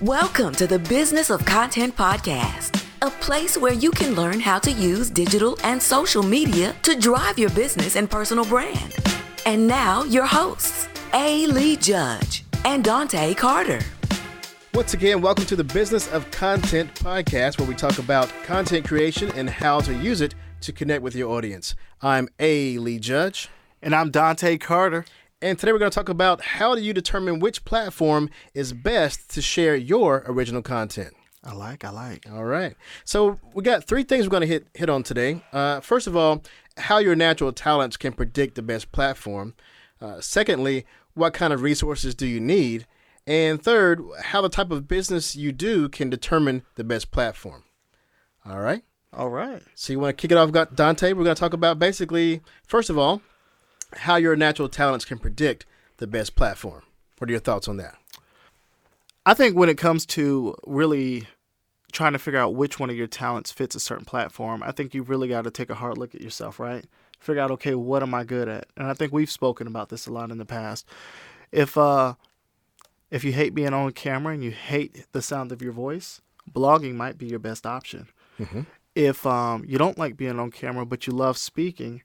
Welcome to the Business of Content Podcast, a place where you can learn how to use digital and social media to drive your business and personal brand. And now, your hosts, A. Lee Judge and Dante Carter. Once again, welcome to the Business of Content Podcast, where we talk about content creation and how to use it to connect with your audience. I'm A. Lee Judge. And I'm Dante Carter. And today we're going to talk about how do you determine which platform is best to share your original content. I like. All right. So we got three things we're going to hit on today. First of all, how your natural talents can predict the best platform. Secondly, what kind of resources do you need? And third, how the type of business you do can determine the best platform. All right. So you want to kick it off, Dante? We're going to talk about basically, first of all, how your natural talents can predict the best platform. What are your thoughts on that? I think when it comes to really trying to figure out which one of your talents fits a certain platform, I think you've really got to take a hard look at yourself, right? Figure out, okay, what am I good at? And I think we've spoken about this a lot in the past. If you hate being on camera and you hate the sound of your voice, blogging might be your best option. Mm-hmm. If you don't like being on camera but you love speaking,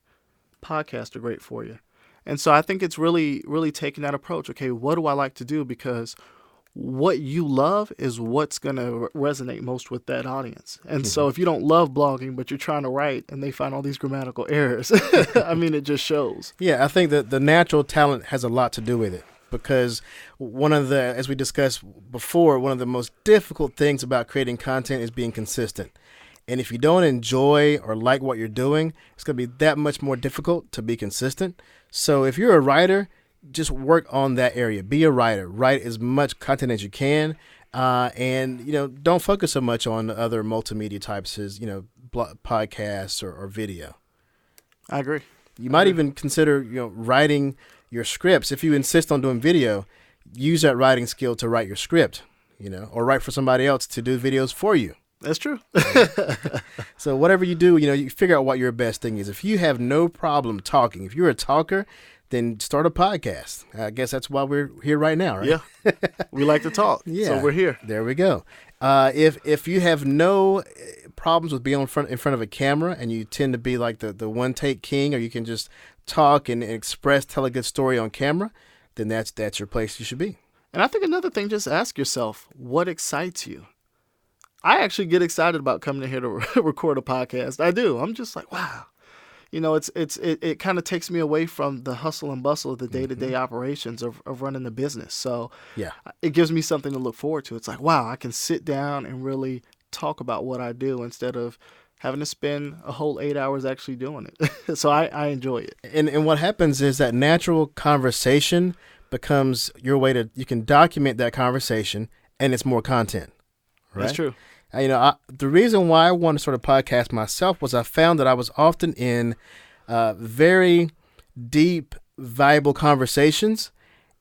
podcasts are great for you. And so I think it's really, really taking that approach. Okay, what do I like to do? Because what you love is what's going to resonate most with that audience. And so if you don't love blogging, but you're trying to write and they find all these grammatical errors, I mean, it just shows. Yeah, I think that the natural talent has a lot to do with it. Because as we discussed before, one of the most difficult things about creating content is being consistent. And if you don't enjoy or like what you're doing, it's going to be that much more difficult to be consistent. So if you're a writer, just work on that area. Be a writer. Write as much content as you can. And, don't focus so much on other multimedia types as, podcasts or video. I agree. You might even consider, writing your scripts. If you insist on doing video, use that writing skill to write your script, or write for somebody else to do videos for you. That's true. So whatever you do, you figure out what your best thing is. If you have no problem talking, if you're a talker, then start a podcast. I guess that's why we're here right now, right? Yeah. We like to talk. Yeah. So we're here. There we go. If you have no problems with being in front of a camera and you tend to be like the one take king, or you can just talk and tell a good story on camera, then that's your place you should be. And I think another thing, just ask yourself, what excites you? I actually get excited about coming in here to record a podcast. I do. I'm just like, wow. It kind of takes me away from the hustle and bustle of the day-to-day operations of running the business. So yeah, it gives me something to look forward to. It's like, wow, I can sit down and really talk about what I do instead of having to spend a whole 8 hours actually doing it. So I enjoy it. And what happens is that natural conversation becomes your way you can document that conversation, and it's more content. Right? That's true. The reason why I wanted to start a podcast myself was I found that I was often in very deep, valuable conversations.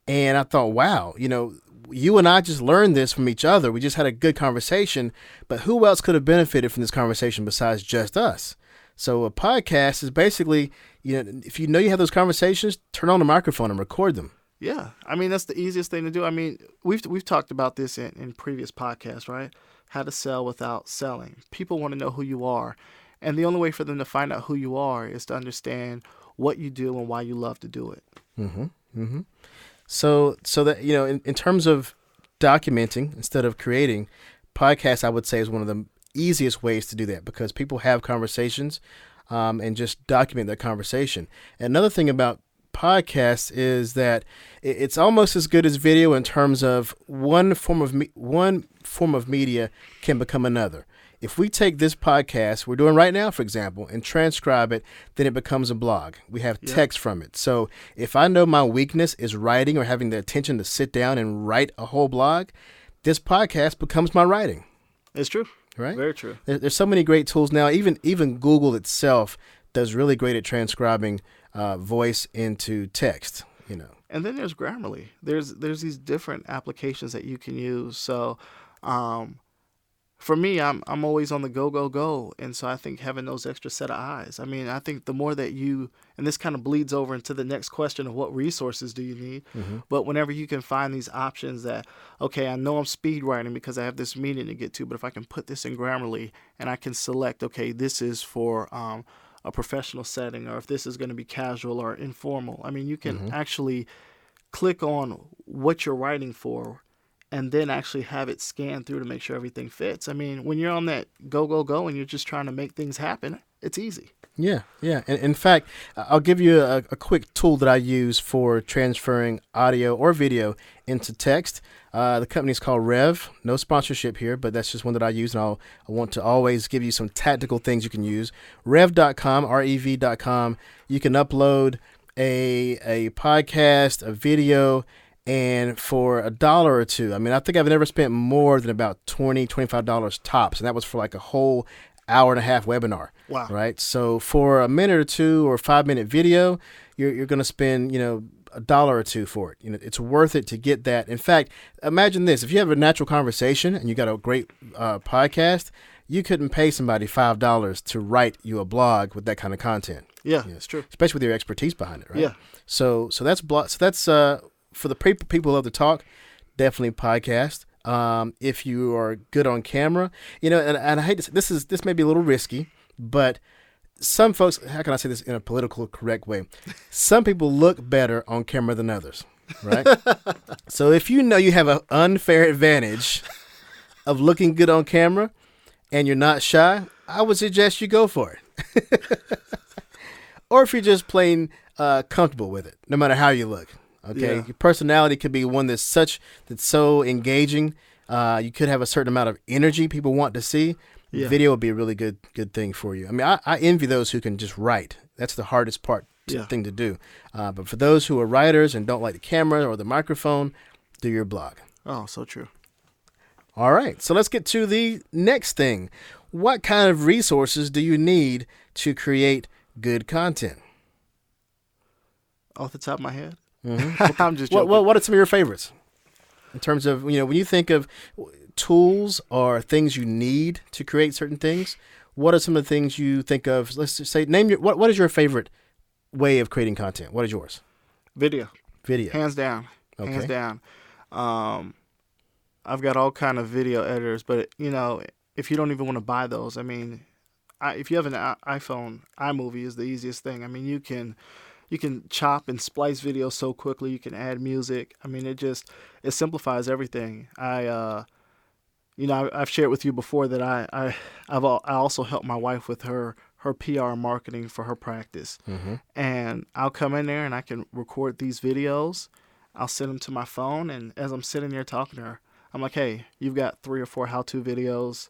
And I thought, wow, you and I just learned this from each other. We just had a good conversation. But who else could have benefited from this conversation besides just us? So a podcast is basically, if you have those conversations, turn on the microphone and record them. Yeah. I mean, that's the easiest thing to do. I mean, we've talked about this in previous podcasts, right? How to sell without selling. People want to know who you are. And the only way for them to find out who you are is to understand what you do and why you love to do it. Mm-hmm. Mm-hmm. So that, in terms of documenting instead of creating, podcasts, I would say, is one of the easiest ways to do that, because people have conversations and just document their conversation. And another thing about podcasts is that it's almost as good as video in terms of one form of media can become another. If we take this podcast we're doing right now, for example, and transcribe it, then it becomes a blog. We have text from it. So if I know my weakness is writing or having the attention to sit down and write a whole blog, this podcast becomes my writing. It's true. Right? Very true. There's so many great tools now. Even Google itself does really great at transcribing voice into text, And then there's Grammarly. There's these different applications that you can use. So, for me, I'm always on the go, and so I think having those extra set of eyes. I mean, I think the more that you, and this kind of bleeds over into the next question of what resources do you need, but whenever you can find these options that, okay, I know I'm speed writing because I have this meeting to get to, but if I can put this in Grammarly and I can select, okay, this is for a professional setting, or if this is going to be casual or informal. I mean, you can actually click on what you're writing for and then actually have it scanned through to make sure everything fits. I mean, when you're on that go, and you're just trying to make things happen, it's easy. Yeah. And in fact, I'll give you a quick tool that I use for transferring audio or video into text. The company is called Rev. No sponsorship here, but that's just one that I use, and I want to always give you some tactical things you can use. Rev.com, REV.com. You can upload a podcast, a video, and for $1 or $2. I mean, I think I've never spent more than about $20, $25 tops, and that was for like a whole hour and a half webinar. Wow. Right? So for a minute or two or 5-minute video, you're going to spend, $1 or $2 for it. It's worth it to get that. In fact, imagine this. If you have a natural conversation and you got a great podcast, you couldn't pay somebody $5 to write you a blog with that kind of content. Yeah, it's true. Especially with your expertise behind it, right? Yeah. So that's for the people who love to talk, definitely podcast. If you are good on camera, and I hate to say, this may be a little risky, but some folks, how can I say this in a political correct way? Some people look better on camera than others, right? So if you have an unfair advantage of looking good on camera and you're not shy, I would suggest you go for it. Or if you're just plain comfortable with it, no matter how you look. Okay, Your personality could be one that's so engaging. You could have a certain amount of energy people want to see. Yeah. Video would be a really good thing for you. I mean, I envy those who can just write. That's the hardest thing to do. But for those who are writers and don't like the camera or the microphone, do your blog. Oh, so true. All right, so let's get to the next thing. What kind of resources do you need to create good content? Off the top of my head? Mm-hmm. I'm just joking. What are some of your favorites in terms of, when you think of tools or things you need to create certain things? What are some of the things you think of? Let's just say, what is your favorite way of creating content? What is yours? Video. Hands down. Okay. Hands down. I've got all kind of video editors, but if you don't even want to buy those, I mean, if you have an iPhone, iMovie is the easiest thing. I mean, you can chop and splice videos so quickly. You can add music. I mean, it simplifies everything. I've shared with you before that I also help my wife with her PR marketing for her practice. Mm-hmm. And I'll come in there and I can record these videos. I'll send them to my phone, and as I'm sitting there talking to her, I'm like, hey, you've got 3 or 4 how-to videos.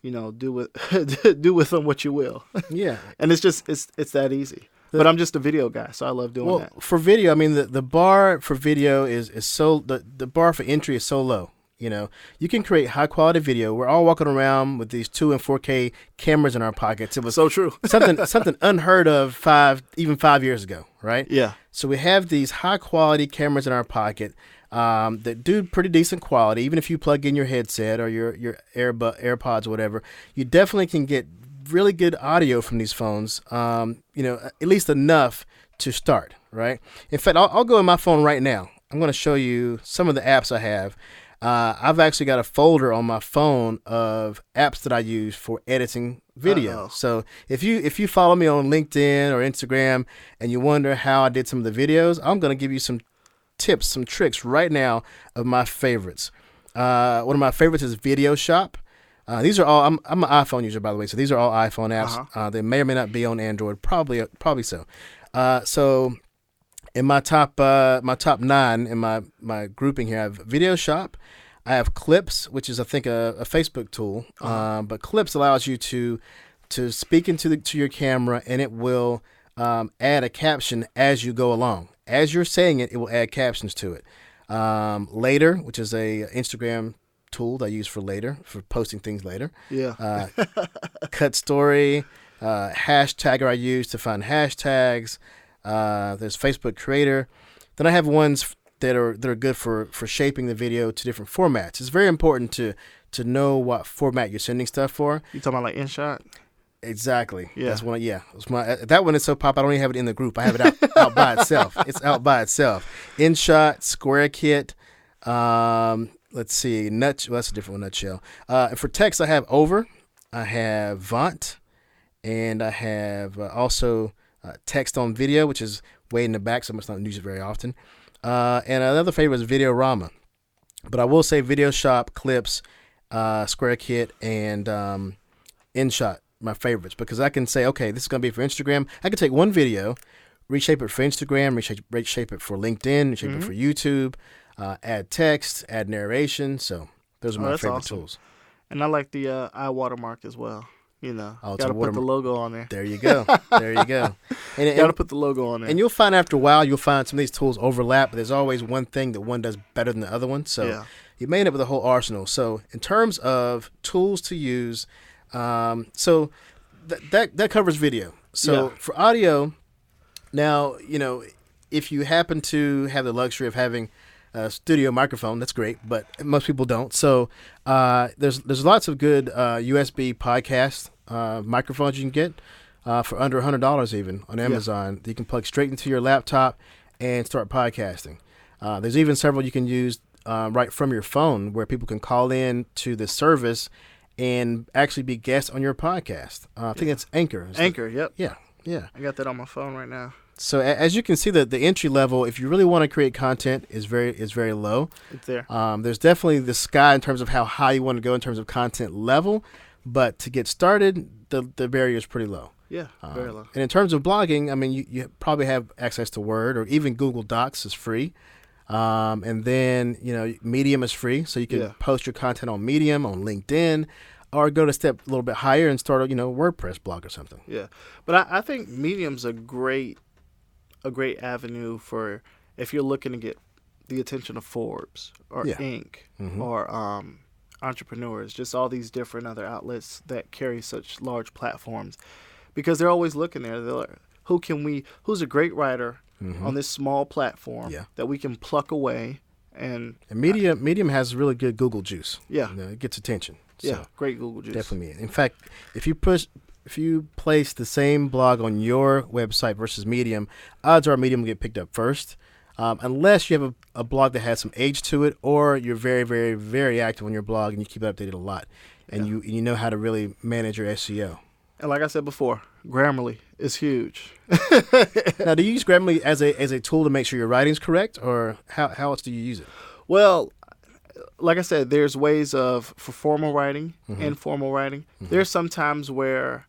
Do with them what you will. Yeah. And it's that easy. But I'm just a video guy, so I love doing that. For video, I mean, the bar for video is so the bar for entry is so low. You can create high quality video. We're all walking around with these 2 and 4K cameras in our pockets. It was so true. something unheard of 5 years ago, right? Yeah. So we have these high quality cameras in our pocket that do pretty decent quality. Even if you plug in your headset or your AirPods or whatever, you definitely can get really good audio from these phones, at least enough to start, right? In fact, I'll go in my phone right now. I'm going to show you some of the apps I have. I've actually got a folder on my phone of apps that I use for editing video. Uh-oh. So if you follow me on LinkedIn or Instagram and you wonder how I did some of the videos, I'm going to give you some tips, some tricks right now of my favorites. One of my favorites is Video Shop. These are all. I'm an iPhone user, by the way, so these are all iPhone apps. Uh-huh. They may or may not be on Android. Probably so. So in my top 9 in my grouping here, I have Video Shop. I have Clips, which is I think a Facebook tool. Uh-huh. But Clips allows you to speak to your camera, and it will add a caption as you go along. As you're saying it, it will add captions to it. Later, which is a Instagram tool that I use for posting things later. Yeah. Cut Story, Hashtagger I use to find hashtags. There's Facebook Creator. Then I have ones that are good for shaping the video to different formats. It's very important to know what format you're sending stuff for. You talking about like InShot? Exactly. Yeah. That's one. Yeah. That one is so pop. I don't even have it in the group. I have it out by itself. It's out by itself. InShot, SquareKit. Let's see. Well, that's a different one. Nutshell. And for text, I have Over. I have Vont, and I have also text on video, which is way in the back, so I must not use it very often. And another favorite is Videorama. But I will say Video Shop, Clips, SquareKit, and InShot, my favorites, because I can say, okay, this is going to be for Instagram. I can take one video, reshape it for Instagram, reshape it for LinkedIn, reshape it for YouTube, add text, add narration. So those are my favorite tools. And I like the eye watermark as well. You know, got to put the logo on there. There you go. There you go. And got to put the logo on there. And you'll find after a while, you'll find some of these tools overlap, but there's always one thing that one does better than the other one. So you may end up with a whole arsenal. So in terms of tools to use, so that covers video. So for audio, now, you know, if you happen to have the luxury of having a studio microphone, that's great, but most people don't. So there's lots of good USB podcast microphones you can get for under $100 even on Amazon. That you can plug straight into your laptop and start podcasting. There's even several you can use right from your phone where people can call in to the service and actually be guests on your podcast. I think it's Anchor. Yep. Yeah. I got that on my phone right now. So as you can see, the entry level, if you really want to create content, is very low. It's there. There's definitely the sky in terms of how high you want to go in terms of content level, but to get started, the barrier is pretty low. Yeah, very low. And in terms of blogging, I mean, you probably have access to Word, or even Google Docs is free. And then, you know, Medium is free, so you can post your content on Medium, on LinkedIn, or go to step a little bit higher and start a WordPress blog or something. Yeah, but I think Medium's a great avenue for if you're looking to get the attention of Forbes or Inc. Or entrepreneurs, just all these different other outlets that carry such large platforms, because they're always looking there. They're like, who's a great writer on this small platform that we can pluck away. And Medium has really good Google juice. Yeah, it gets attention. So great Google juice. Definitely. In fact, if you place the same blog on your website versus Medium, odds are Medium will get picked up first, unless you have a blog that has some age to it, or you're very, very, very active on your blog and you keep it updated a lot, and you know how to really manage your SEO. And like I said before, Grammarly is huge. Now, do you use Grammarly as a tool to make sure your writing's correct, or how else do you use it? Well, like I said, there's ways for formal writing, informal writing. There's some times where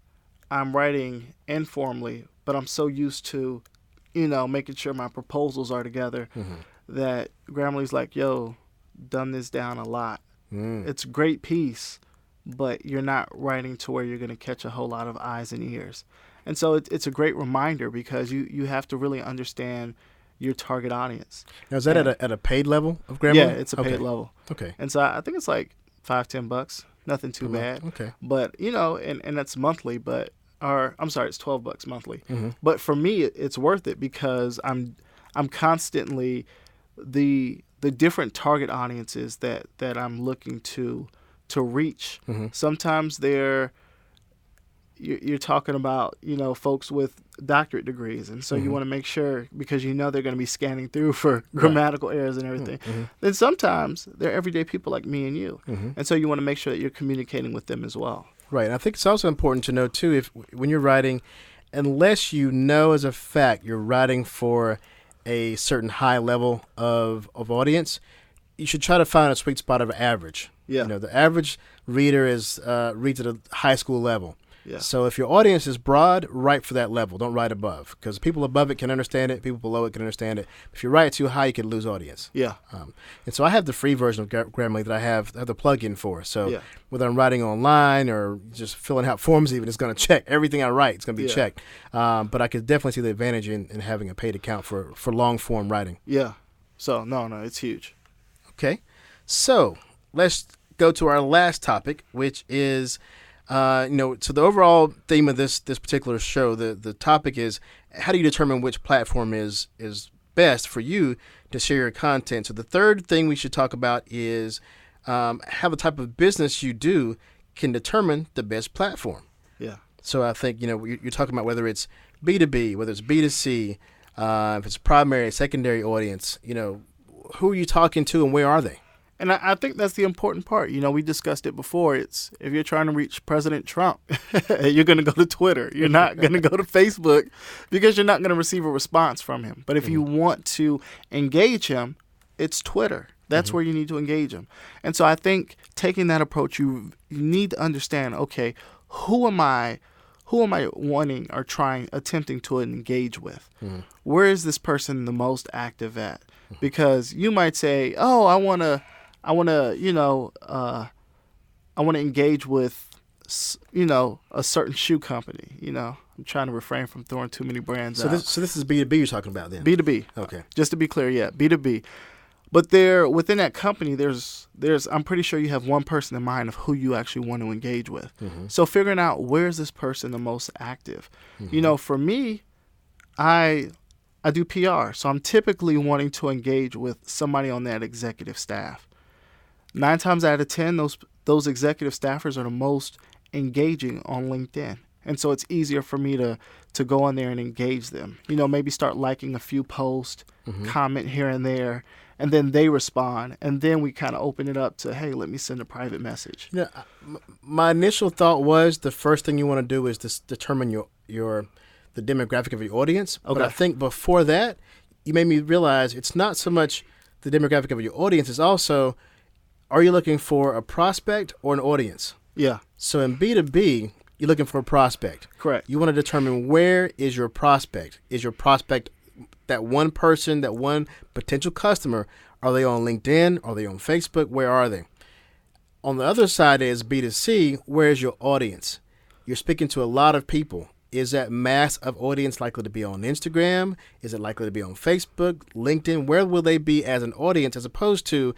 I'm writing informally, but I'm so used to, making sure my proposals are together that Grammarly's like, yo, dumb this down a lot. It's a great piece, but you're not writing to where you're going to catch a whole lot of eyes and ears. And so it's a great reminder, because you have to really understand your target audience. Now, is that at a paid level of Grammarly? Yeah, it's a paid level. Okay. And so I think it's like $5-10, nothing too bad. Okay. But, and that's monthly, it's $12 monthly. But for me, it's worth it, because I'm constantly the different target audiences that I'm looking to reach. Sometimes you're talking about, folks with doctorate degrees. And so you want to make sure, because they're going to be scanning through for grammatical errors and everything. Then sometimes they're everyday people like me and you. And so you want to make sure that you're communicating with them as well. Right. And I think it's also important to know, too, when you're writing, unless you know as a fact you're writing for a certain high level of audience, you should try to find a sweet spot of average. Yeah. The average reader reads at a high school level. Yeah. So if your audience is broad, write for that level. Don't write above, because people above it can understand it. People below it can understand it. If you write too high, you can lose audience. Yeah. And so I have the free version of Grammarly that I have the plugin for. So whether I'm writing online or just filling out forms, even, it's going to check everything I write. It's going to be checked. But I could definitely see the advantage in having a paid account for long form writing. Yeah. So no, it's huge. Okay. So let's go to our last topic, which is. So the overall theme of this particular show, the topic is, how do you determine which platform is best for you to share your content. So the third thing we should talk about is how the type of business you do can determine the best platform. Yeah. So I think, you're talking about whether it's B2B, whether it's B2C, if it's primary, secondary audience, who are you talking to and where are they? And I think that's the important part. We discussed it before. It's if you're trying to reach President Trump, you're going to go to Twitter. You're not going to go to Facebook because you're not going to receive a response from him. But if you want to engage him, it's Twitter. That's where you need to engage him. And so I think taking that approach, you need to understand, okay, who am I wanting or attempting to engage with? Where is this person the most active at? Because you might say, oh, I want to engage with, a certain shoe company. I'm trying to refrain from throwing too many brands out. So this is B2B you're talking about then? B2B. Okay. Just to be clear, yeah, B2B. But within that company, there's I'm pretty sure you have one person in mind of who you actually want to engage with. So figuring out where's this person the most active. For me, I do PR, so I'm typically wanting to engage with somebody on that executive staff. 9 times out of 10, those executive staffers are the most engaging on LinkedIn. And so it's easier for me to go on there and engage them. Maybe start liking a few posts, comment here and there, and then they respond. And then we kind of open it up to, hey, let me send a private message. Yeah, my initial thought was the first thing you want to do is to determine the demographic of your audience. Okay. But I think before that, you made me realize it's not so much the demographic of your audience, it's also, are you looking for a prospect or an audience? Yeah. So in B2B, you're looking for a prospect. Correct. You want to determine where is your prospect. Is your prospect that one person, that one potential customer? Are they on LinkedIn? Are they on Facebook? Where are they? On the other side is B2C. Where is your audience? You're speaking to a lot of people. Is that mass of audience likely to be on Instagram? Is it likely to be on Facebook, LinkedIn? Where will they be as an audience, as opposed to,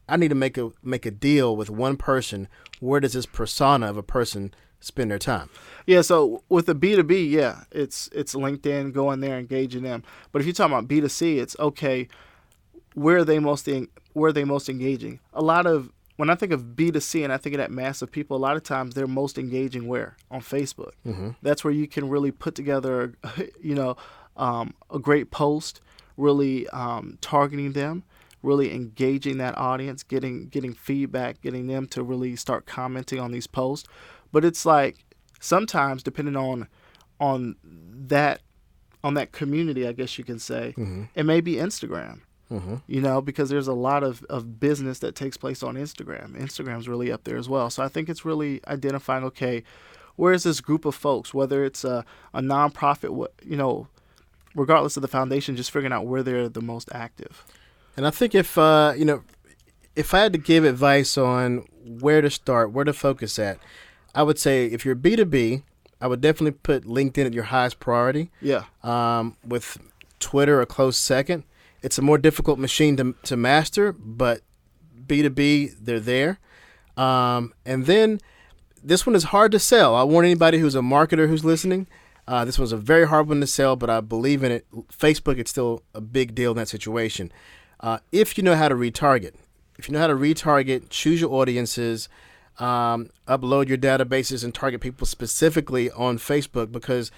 I need to make a deal with one person. Where does this persona of a person spend their time? Yeah, so with the B2B, yeah, it's LinkedIn, go in there, engaging them. But if you're talking about B2C, it's okay, where are they most engaging? When I think of B2C and I think of that mass of people, a lot of times they're most engaging where? On Facebook. That's where you can really put together, a great post, really targeting them, really engaging that audience, getting feedback, getting them to really start commenting on these posts. But it's like sometimes, depending on that community, I guess you can say, it may be Instagram. Because there's a lot of business that takes place on Instagram. Instagram's really up there as well. So I think it's really identifying, okay, where is this group of folks, whether it's a nonprofit, regardless of the foundation, just figuring out where they're the most active. And I think if I had to give advice on where to start, where to focus at, I would say if you're B2B, I would definitely put LinkedIn at your highest priority. Yeah. With Twitter a close second. It's a more difficult machine to master, but B2B, they're there. And then this one is hard to sell. I warn anybody who's a marketer who's listening, this one's a very hard one to sell, but I believe in it. Facebook, it's still a big deal in that situation. If you know how to retarget. If you know how to retarget, choose your audiences, upload your databases and target people specifically on Facebook, because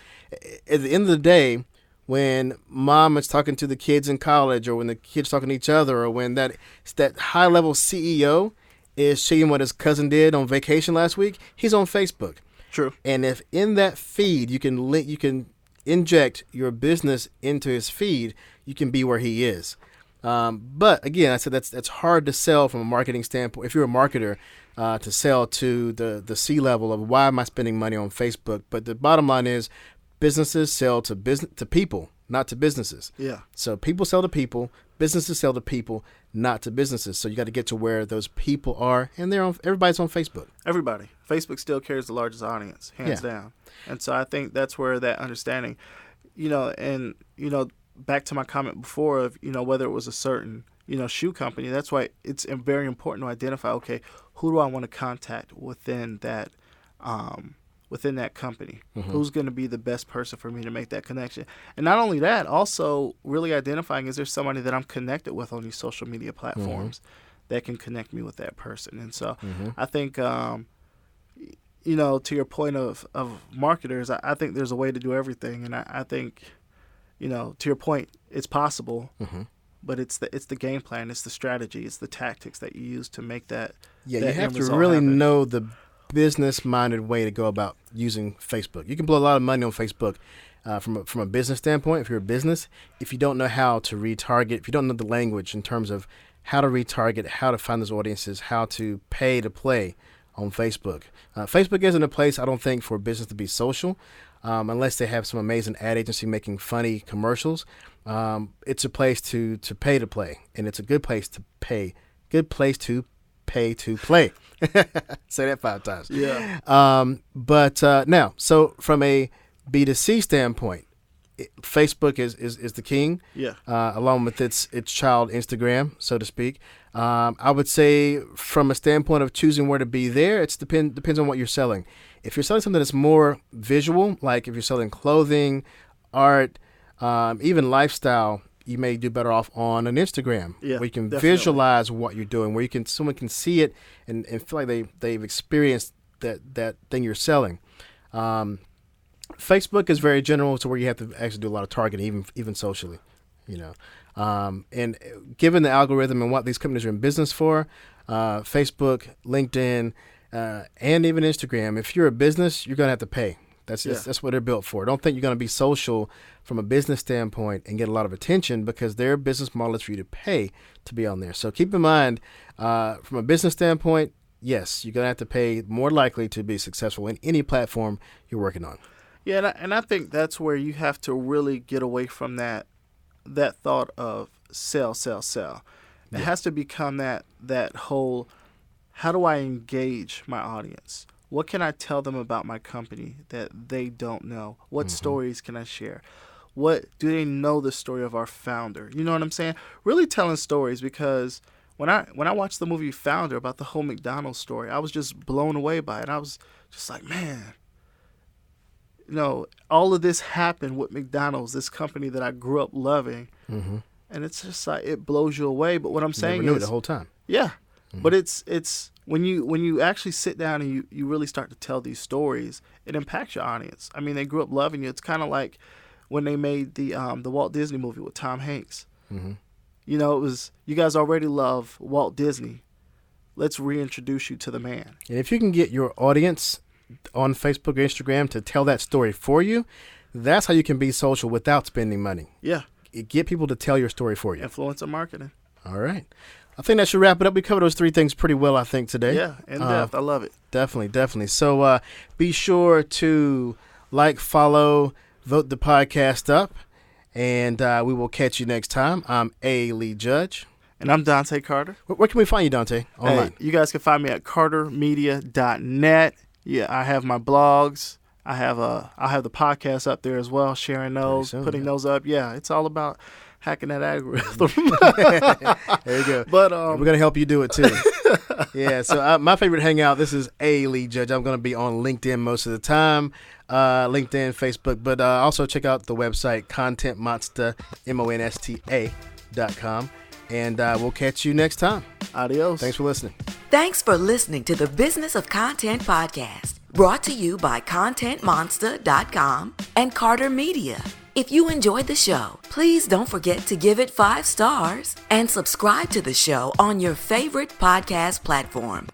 at the end of the day, when mom is talking to the kids in college, or when the kids talking to each other, or when that high-level CEO is seeing what his cousin did on vacation last week, he's on Facebook. True. And if in that feed you can inject your business into his feed, you can be where he is. But again, I said that's hard to sell from a marketing standpoint. If you're a marketer, to sell to the C-level of why am I spending money on Facebook? But the bottom line is, businesses sell to people, not to businesses. Yeah. So people sell to people, businesses sell to people, not to businesses. So you got to get to where those people are, and everybody's on Facebook. Everybody. Facebook still carries the largest audience, hands down. And so I think that's where that understanding, back to my comment before of, whether it was a certain, shoe company, that's why it's very important to identify, okay, who do I want to contact within that within that company. Who's going to be the best person for me to make that connection? And not only that, also really identifying, is there somebody that I'm connected with on these social media platforms that can connect me with that person? And so I think, to your point of marketers, I think there's a way to do everything. And I think, to your point, it's possible. But it's the game plan, it's the strategy, it's the tactics that you use to make that. Yeah, you have to really know the business-minded way to go about using Facebook. You can blow a lot of money on Facebook from a business standpoint. If you're a business, if you don't know how to retarget, if you don't know the language in terms of how to retarget, how to find those audiences, how to pay to play on Facebook. Facebook isn't a place, I don't think, for a business to be social. Unless they have some amazing ad agency making funny commercials. It's a place to pay to play, and it's a good place to pay. Good place to pay to play. Say that 5 times. Yeah. But now, so from a B2C standpoint, Facebook is the king. Yeah. Along with its child Instagram, so to speak. I would say from a standpoint of choosing where to be there, it depends on what you're selling. If you're selling something that's more visual, like if you're selling clothing, art, even lifestyle, you may do better off on an Instagram, where you can visualize what you're doing, where someone can see it and feel like they've experienced that thing you're selling. Facebook is very general, to where you have to actually do a lot of targeting, even socially, and given the algorithm and what these companies are in business for, Facebook, LinkedIn, and even Instagram, if you're a business, you're going to have to pay. That's what they're built for. Don't think you're going to be social from a business standpoint and get a lot of attention, because their business model is for you to pay to be on there. So keep in mind, from a business standpoint, yes, you're going to have to pay more likely to be successful in any platform you're working on. Yeah, and I think that's where you have to really get away from that thought of sell. It has to become that whole, how do I engage my audience? What can I tell them about my company that they don't know? What stories can I share? What do they know the story of our founder? You know what I'm saying? Really telling stories, because when I watched the movie Founder about the whole McDonald's story, I was just blown away by it. I was just like, man, all of this happened with McDonald's, this company that I grew up loving. And it's just like, it blows you away. But what I'm saying never knew it the whole time. Yeah. But it's when you actually sit down and you really start to tell these stories, it impacts your audience. I mean, they grew up loving you. It's kind of like when they made the Walt Disney movie with Tom Hanks. It was, you guys already love Walt Disney. Let's reintroduce you to the man. And if you can get your audience on Facebook or Instagram to tell that story for you, that's how you can be social without spending money. Yeah. Get people to tell your story for you. Influencer marketing. All right. I think that should wrap it up. We covered those 3 things pretty well, I think, today. Yeah, in depth. I love it. Definitely. So be sure to follow, vote the podcast up, and we will catch you next time. I'm A. Lee Judge. And I'm Dante Carter. Where can we find you, Dante, online? Hey, you guys can find me at cartermedia.net. Yeah, I have my blogs. I have the podcast up there as well, sharing those, putting those up. Yeah, it's all about hacking that algorithm. There you go. But we're going to help you do it too. Yeah, so my favorite hangout, this is A. Lee Judge. I'm going to be on LinkedIn most of the time, LinkedIn, Facebook, but also check out the website, Monsta, Monsta.com, and we'll catch you next time. Adios. Thanks for listening. Thanks for listening to the Business of Content podcast, brought to you by ContentMonsta.com and Carter Media. If you enjoyed the show, please don't forget to give it 5 stars and subscribe to the show on your favorite podcast platform.